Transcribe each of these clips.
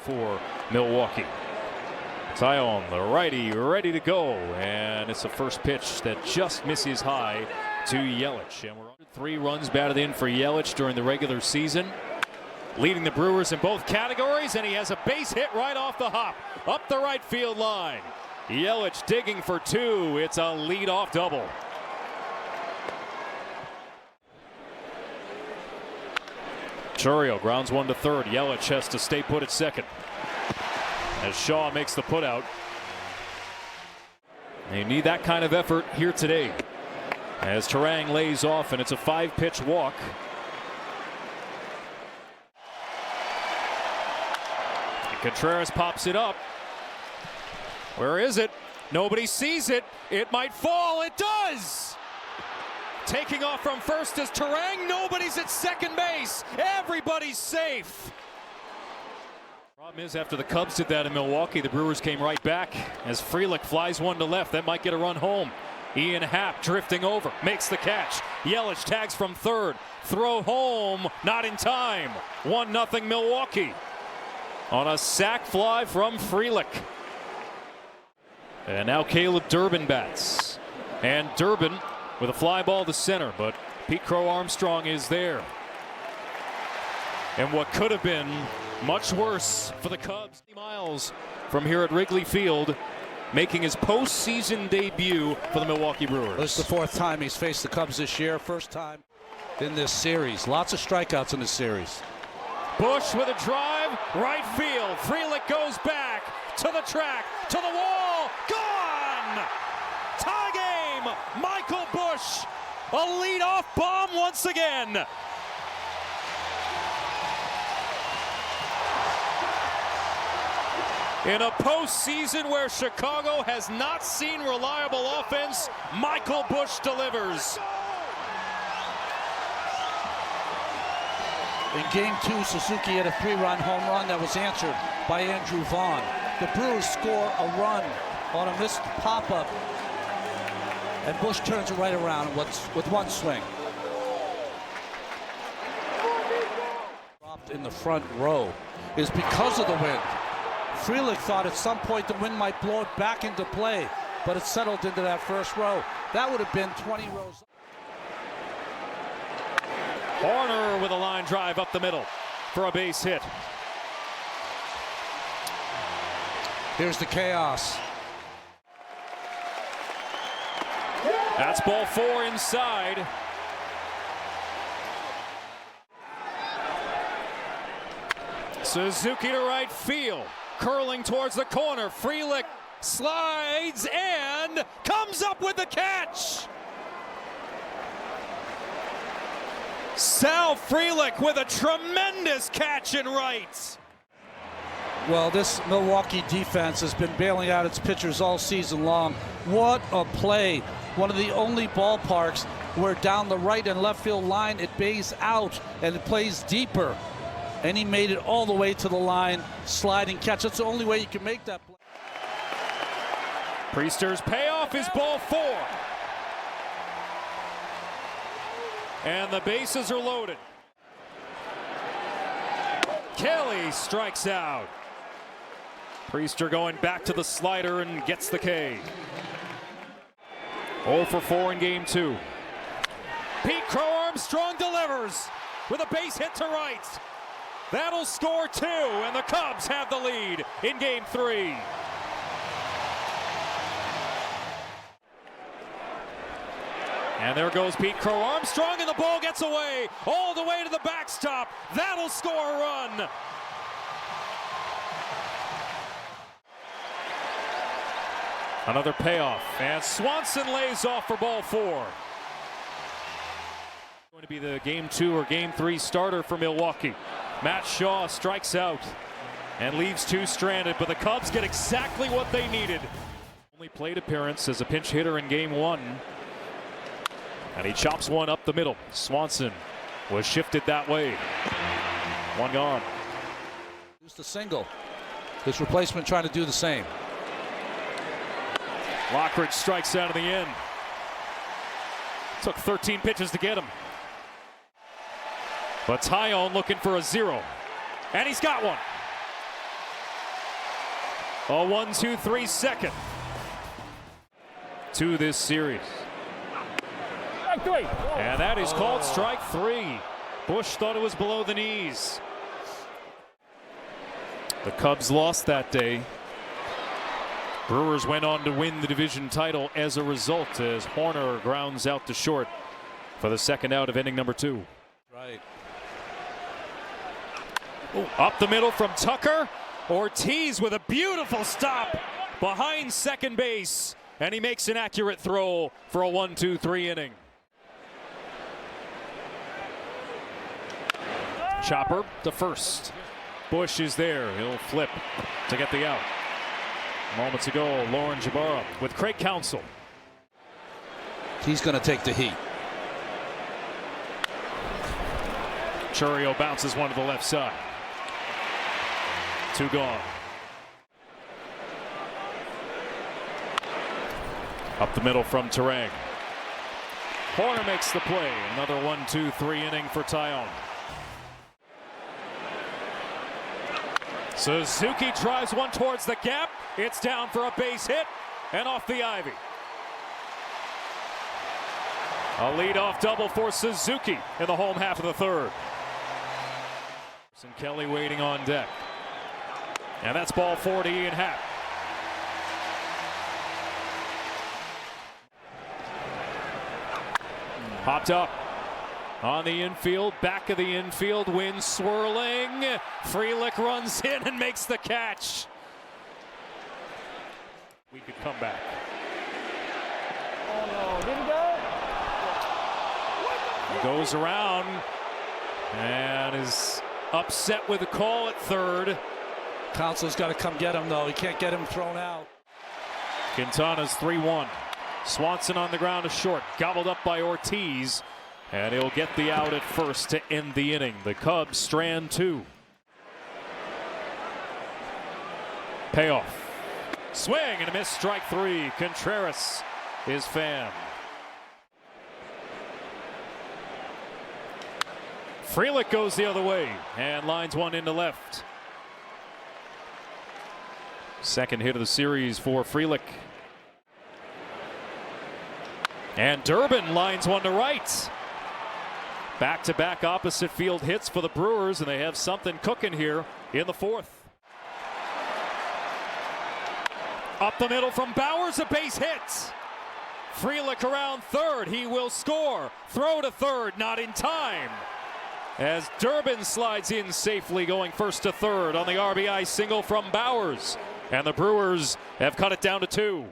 for Milwaukee. Tyon, the righty, ready to go, and it's a first pitch that just misses high to Yelich. And we're on 3 runs batted in for Yelich during the regular season, leading the Brewers in both categories, and he has a base hit right off the hop, up the right field line. Yelich digging for 2. It's a lead-off double. Churio grounds 1 to third. Yelich has to stay put at second as Shaw makes the putout. They need that kind of effort here today as Turang lays off, and it's a 5-pitch walk. And Contreras pops it up. Where is it? Nobody sees it. It might fall. It does! Taking off from first is Turang. Nobody's at second base. Everybody's safe. Problem is, after the Cubs did that in Milwaukee, the Brewers came right back as Frelick flies 1 to left. That might get a run home. Ian Happ drifting over, makes the catch. Yelich tags from third. Throw home, not in time. 1-0 Milwaukee on a sac fly from Frelick. And now Caleb Durbin bats. And Durbin with a fly ball to center, but Pete Crow Armstrong is there. And what could have been much worse for the Cubs. Miles from here at Wrigley Field, making his postseason debut for the Milwaukee Brewers. This is the 4th time he's faced the Cubs this year. First time in this series. Lots of strikeouts in this series. Bush with a drive, right field. Frelick goes back to the track, to the wall, gone! Tie game! Michael Bush, a leadoff bomb once again. In a postseason where Chicago has not seen reliable offense, Michael Bush delivers. In Game 2, Suzuki had a 3-run home run that was answered by Andrew Vaughn. The Brewers score a run on a missed pop-up, and Bush turns it right around with 1 swing. Dropped in the front row is because of the wind. Frelick thought at some point the wind might blow it back into play, but it settled into that first row. That would have been 20 rows. Horner with a line drive up the middle for a base hit. Here's the chaos. That's ball 4 inside. Suzuki to right field. Curling towards the corner. Frelick slides and comes up with the catch. Sal Frelick with a tremendous catch in right. Well, this Milwaukee defense has been bailing out its pitchers all season long. What a play. One of the only ballparks where down the right and left field line it bays out and it plays deeper. And he made it all the way to the line, sliding catch. That's the only way you can make that play. Priester's payoff is ball 4. And the bases are loaded. Kelly strikes out. Priester going back to the slider and gets the K. 0 for 4 in Game 2. Pete Crow Armstrong delivers with a base hit to right. That'll score 2, and the Cubs have the lead in Game 3. And there goes Pete Crow Armstrong, and the ball gets away all the way to the backstop. That'll score a run. Another payoff, and Swanson lays off for ball 4. Going to be the Game 2 or Game 3 starter for Milwaukee. Matt Shaw strikes out and leaves 2 stranded, but the Cubs get exactly what they needed. Only plate appearance as a pinch hitter in Game 1. And he chops one up the middle. Swanson was shifted that way. 1 gone. Used the single. His replacement trying to do the same. Lockridge strikes out of the end. Took 13 pitches to get him. But Tyon looking for a 0. And he's got one. A 1-2-3 second to this series. And that is called strike 3. Bush thought it was below the knees. The Cubs lost that day. Brewers went on to win the division title as a result, as Horner grounds out to short for the second out of inning number 2. Right. Ooh, up the middle from Tucker. Ortiz with a beautiful stop behind second base, and he makes an accurate throw for a 1-2-3 inning. Chopper to first. Bush is there. He'll flip to get the out. Moments ago, Lauren Jabara with Craig Counsell. He's going to take the heat. Chourio bounces one to the left side. 2 gone. Up the middle from Turang. Horner makes the play. Another 1-2-3 inning for Taillon. Suzuki drives one towards the gap. It's down for a base hit and off the ivy. A leadoff double for Suzuki in the home half of the third. And Kelly waiting on deck. And that's ball 4 to Ian Happ. Popped up on the infield, back of the infield, wind swirling. Frelick runs in and makes the catch. We could come back. Oh no, did he go? He goes around and is upset with the call at third. Counsell's got to come get him, though. He can't get him thrown out. Quintana's 3-1. Swanson on the ground to short, gobbled up by Ortiz, and he'll get the out at first to end the inning. The Cubs strand 2. Payoff. Swing and a miss, strike 3. Contreras is fan. Frelick goes the other way and lines one into left. Second hit of the series for Frelick. And Durbin lines one to right. Back-to-back opposite field hits for the Brewers, and they have something cooking here in the fourth. Up the middle from Bowers, a base hit. Frelick around third, he will score. Throw to third, not in time. As Durbin slides in safely, going first to third on the RBI single from Bowers. And the Brewers have cut it down to 2.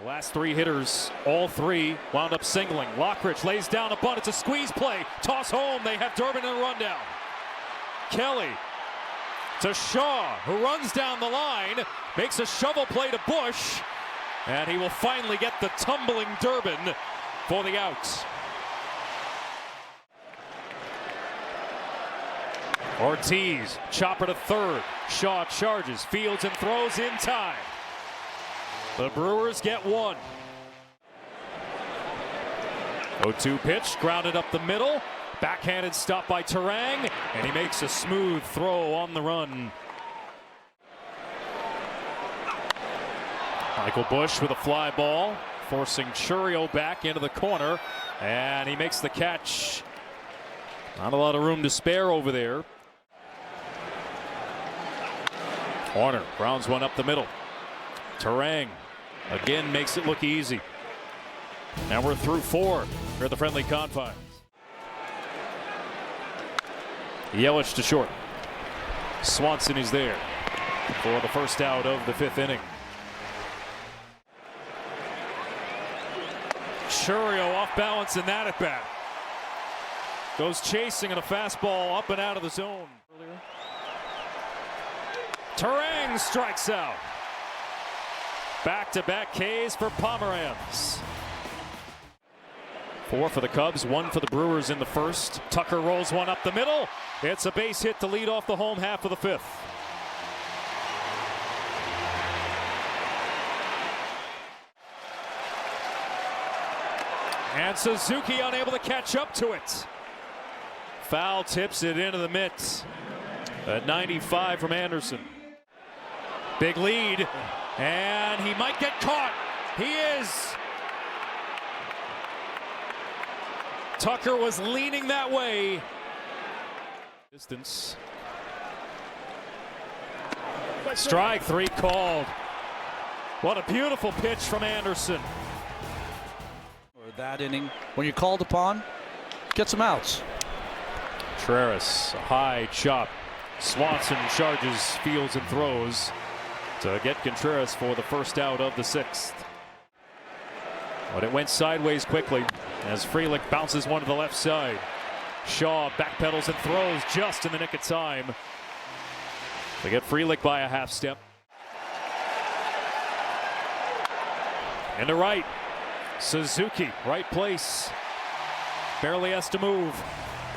The last 3 hitters, all 3 wound up singling. Lockridge lays down a bunt. It's a squeeze play. Toss home. They have Durbin in a rundown. Kelly to Shaw, who runs down the line, makes a shovel play to Bush, and he will finally get the tumbling Durbin for the out. Ortiz, chopper to third. Shaw charges, fields and throws in time. The Brewers get 1. 0-2 pitch, grounded up the middle. Backhanded stop by Turang, and he makes a smooth throw on the run. Michael Bush with a fly ball, forcing Chourio back into the corner, and he makes the catch. Not a lot of room to spare over there. Horner grounds one up the middle. Turang again makes it look easy. Now we're through 4 here at the friendly confines. Yelich to short. Swanson is there for the first out of the 5th inning. Chourio off balance in that at bat. Goes chasing and a fastball up and out of the zone. Turang strikes out. Back-to-back Ks for Pomeranz. 4 for the Cubs, 1 for the Brewers in the first. Tucker rolls one up the middle. It's a base hit to lead off the home half of the 5th. And Suzuki unable to catch up to it. Foul tips it into the mitt. At 95 from Anderson. Big lead And he might get caught. He is. Tucker was leaning that way. Distance. Strike three called. What a beautiful pitch from Anderson. Or that inning, when you're called upon, get some outs. Contreras, a high chop. Swanson charges, fields, and throws to get Contreras for the first out of the sixth. But it went sideways quickly as Frelick bounces one to the left side. Shaw backpedals and throws just in the nick of time to get Frelick by a half step. Into right. Suzuki, right place. Barely has to move.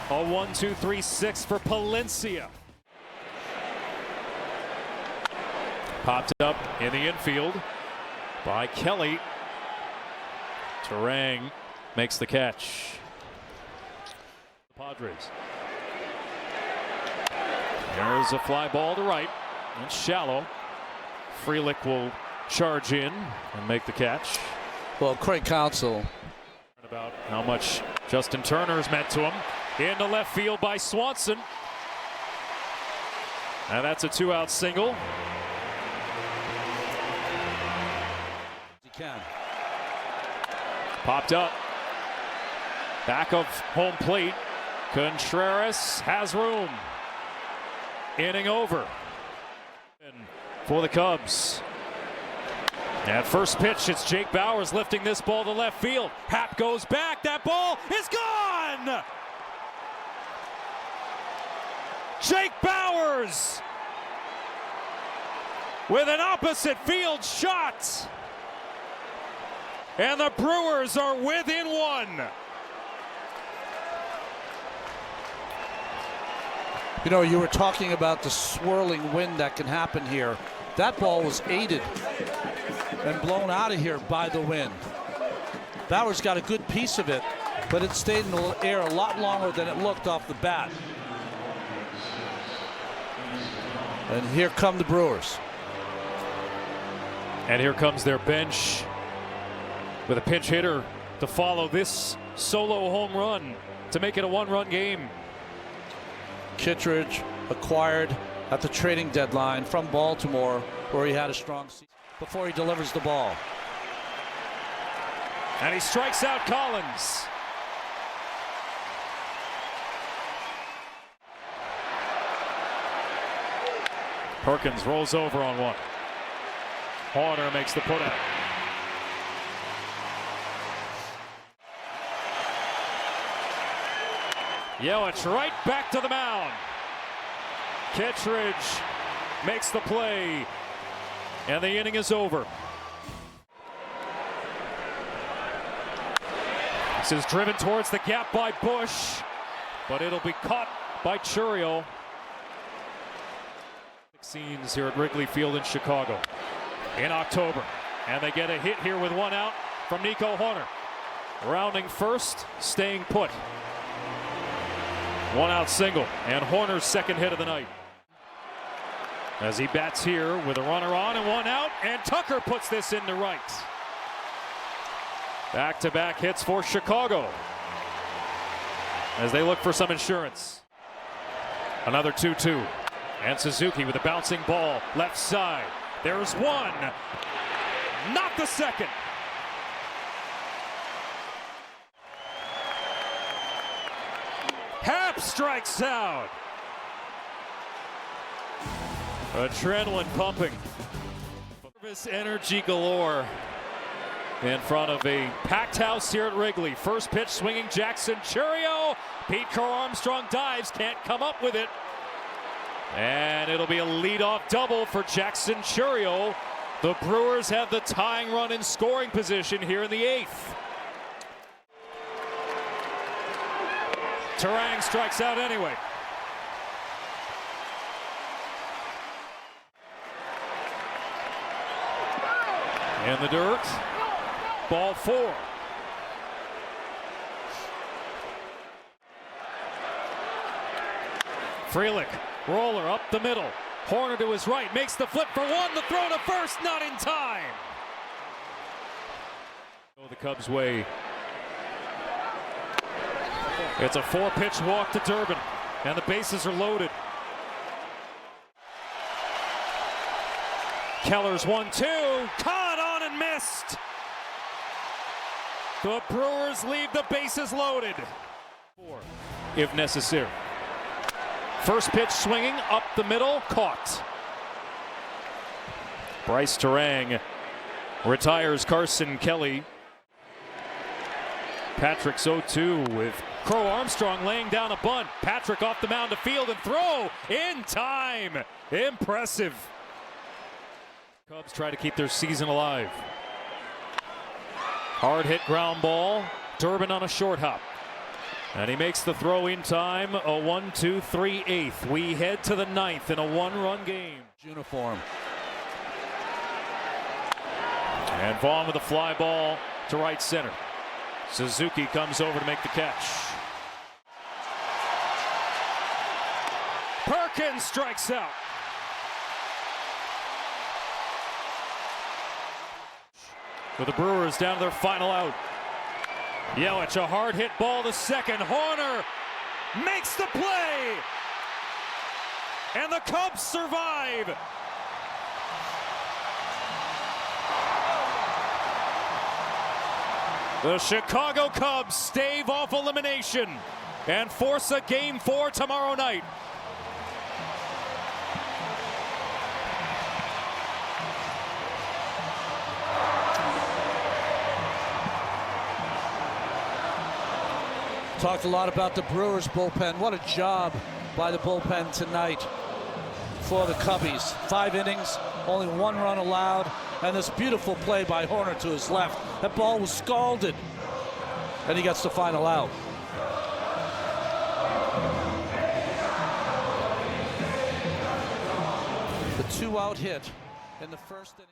A 1-2-3-6 for Palencia. Popped up in the infield by Kelly. Turang makes the catch. Padres. There's a fly ball to right. It's shallow. Frelick will charge in and make the catch. Well, Craig Counsell. About how much Justin Turner's meant to him. Into left field by Swanson. And that's a two-out single. He can. Popped up. Back of home plate. Contreras has room. Inning over. For the Cubs. At first pitch, it's Jake Bauers lifting this ball to left field. Happ goes back. That ball is gone! Jake Bauers with an opposite field shot. And the Brewers are within one. You know, you were talking about the swirling wind that can happen here. That ball was aided and blown out of here by the wind. Bauers got a good piece of it, but it stayed in the air a lot longer than it looked off the bat. And here come the Brewers. And here comes their bench with a pinch hitter to follow this solo home run to make it a one-run game. Kittredge acquired at the trading deadline from Baltimore, where he had a strong season before he delivers the ball. And he strikes out Collins. Perkins rolls over on one. Horner makes the putout. Yelich right back to the mound. Kittredge makes the play, and the inning is over. This is driven towards the gap by Bush, but it'll be caught by Chourio. Scenes here at Wrigley Field in Chicago in October, and they get a hit here with one out from Nico Horner. Rounding first, staying put. One out single, and Horner's second hit of the night. As he bats here with a runner on and one out, and Tucker puts this into right. Back-to-back hits for Chicago as they look for some insurance. Another 2-2, and Suzuki with a bouncing ball left side. There's one, not the second. Happ strikes out. Adrenaline pumping. Nervous energy galore in front of a packed house here at Wrigley. First pitch swinging Jackson Chourio. Pete Crow Armstrong dives, can't come up with it. And it'll be a leadoff double for Jackson Chourio. The Brewers have the tying run in scoring position here in the eighth. Turang strikes out anyway. In the dirt. Ball four. Frelick, roller up the middle. Horner to his right, makes the flip for one, the throw to first, not in time. The Cubs' way. It's a 4-pitch walk to Durbin, and the bases are loaded. Keller's 1-2, caught on and missed. The Brewers leave the bases loaded. If necessary. First pitch swinging up the middle, caught. Bryce Terang retires Carson Kelly. Patrick's 0-2 with Crow Armstrong laying down a bunt. Patrick off the mound to field and throw in time. Impressive. Cubs try to keep their season alive. Hard hit ground ball. Durbin on a short hop. And he makes the throw in time. A 1-2-3 eighth. We head to the ninth in a one-run game. Uniform. And Vaughn with a fly ball to right center. Suzuki comes over to make the catch. Perkins strikes out. With the Brewers down to their final out. Yelich, a hard hit ball to second. Horner makes the play. And the Cubs survive. The Chicago Cubs stave off elimination and force a Game 4 tomorrow night. Talked a lot about the Brewers bullpen. What a job by the bullpen tonight for the Cubbies. 5 innings, only 1 run allowed, and this beautiful play by Horner to his left. That ball was scalded, and he gets the final out. The 2-out hit in the first inning.